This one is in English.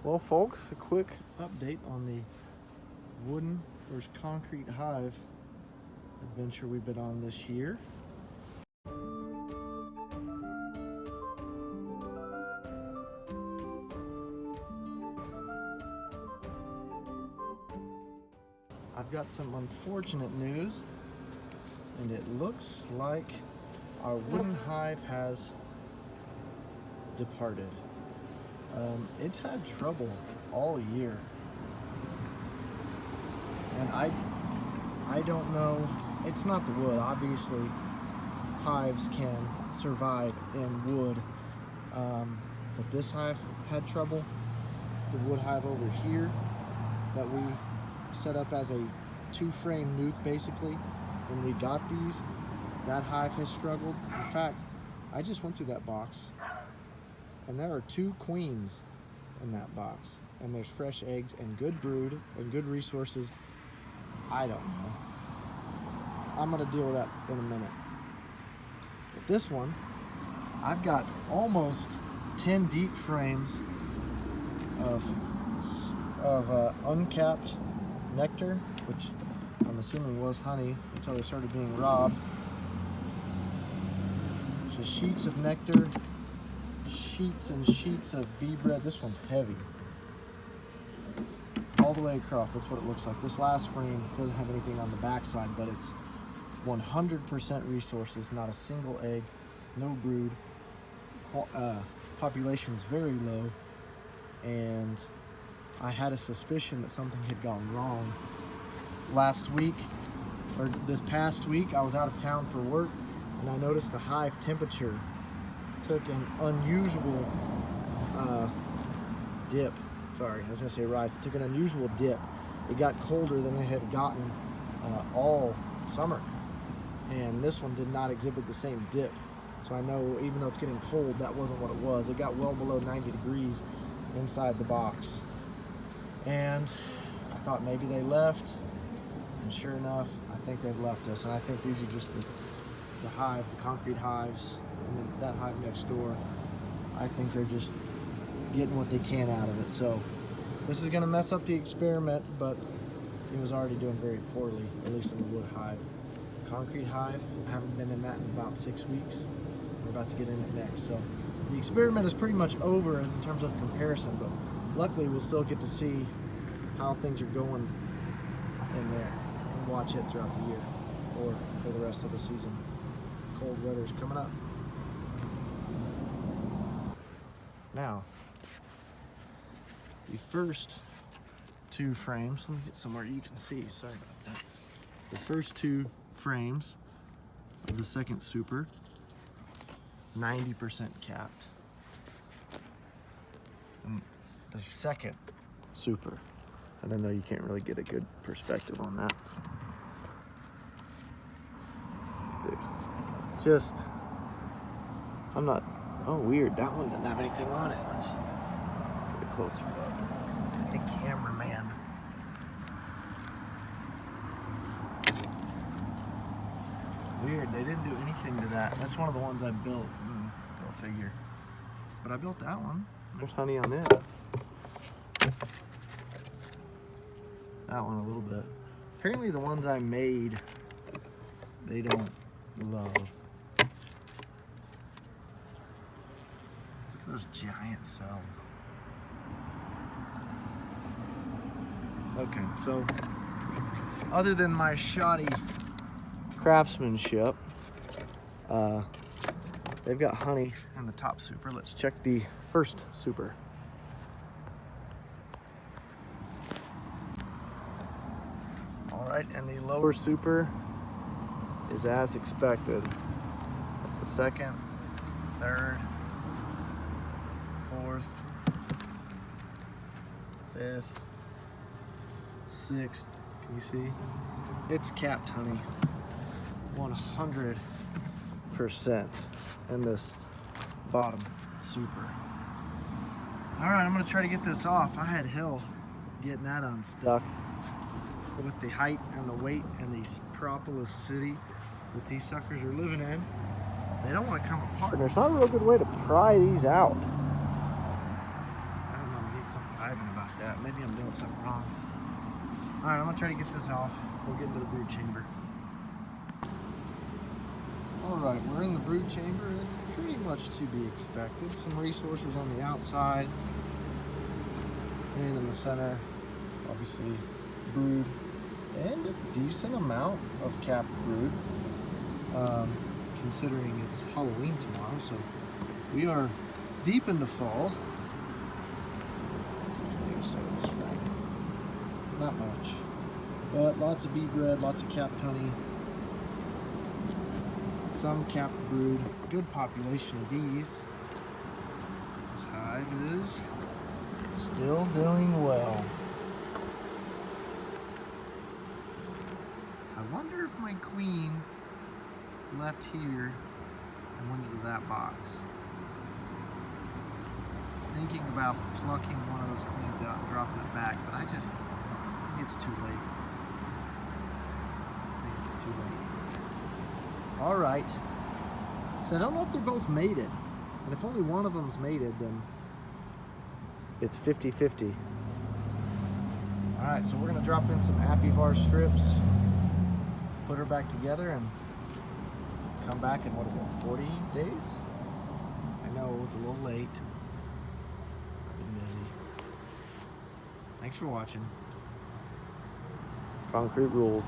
Well, folks, a quick update on the wooden versus concrete hive adventure we've been on this year. I've got some unfortunate news, and it looks like our wooden hive has departed. It's had trouble all year, and I don't know. It's not the wood. Obviously, hives can survive in wood, but this hive had trouble. The wood hive over here that we set up as a 2-frame nuke, basically, when we got these, that hive has struggled. In fact, I just went through that box, and there are 2 queens in that box, and there's fresh eggs and good brood and good resources. I don't know. I'm gonna deal with that in a minute. But this one, I've got almost 10 deep frames of uncapped nectar, which I'm assuming was honey until they started being robbed. Just sheets of nectar, sheets and sheets of bee bread. This one's heavy. All the way across, that's what it looks like. This last frame doesn't have anything on the back side, but it's 100% resources, not a single egg, no brood. Population's very low, and I had a suspicion that something had gone wrong. Last week, or this past week, I was out of town for work, and I noticed the hive temperature took an unusual dip. Sorry, I was gonna say rise. It took an unusual dip. It got colder than it had gotten all summer, and this one did not exhibit the same dip. So I know, even though it's getting cold, that wasn't what it was. It got well below 90 degrees inside the box, and I thought maybe they left, and sure enough, I think they've left us. And I think these are just the hive, the concrete hives, and then that hive next door. I think they're just getting what they can out of it. So this is going to mess up the experiment, but it was already doing very poorly, at least in the wood hive. Concrete hive, I haven't been in that in about 6 weeks. We're about to get in it next. So the experiment is pretty much over in terms of comparison, but luckily we'll still get to see how things are going in there and watch it throughout the year or for the rest of the season. Cold weather's coming up. Now, the first 2 frames, let me get somewhere you can see, sorry about that. The first 2 frames of the second super, 90% capped. And the second super, I don't know, you can't really get a good perspective on that. Dude, just, I'm not, oh weird, that one doesn't have anything on it. Let's get it closer up. The cameraman. Weird, they didn't do anything to that. That's one of the ones I built. Go figure. But I built that one. There's honey on it. That one a little bit. Apparently the ones I made, they don't love. Look at those giant cells. Okay, so other than my shoddy craftsmanship, they've got honey in the top super. Let's check the first super. All right, and the lower super is as expected. That's the second, third, fourth, fifth, sixth. Can you see? It's capped honey. 100% in this bottom super. All right, I'm gonna try to get this off. I had hell getting that unstuck with the height and the weight and the propolis city that these suckers are living in. They don't want to come apart. And there's not a real good way to pry these out. I don't know, get some vibing about that. Maybe I'm doing something wrong. All right, I'm gonna try to get this off. We'll get into the brood chamber. All right, we're in the brood chamber. It's pretty much to be expected. Some resources on the outside and in the center, obviously brood, and a decent amount of capped brood, considering it's Halloween tomorrow. So we are deep into fall. Let's get to the other side of this frag. Not much, but lots of bee bread, lots of capped honey, some capped brood, good population of bees. This hive is still doing well. I wonder if my queen left here and went into that box. Thinking about plucking one of those queens out and dropping it back, but I think it's too late. I think it's too late. All right. So I don't know if they're both mated. And if only one of them's mated, then it's 50-50. All right, so we're gonna drop in some Apiary strips, put her back together, and come back in, what is it, 40 days? I know, it's a little late. Been busy. Thanks for watching. Concrete rules.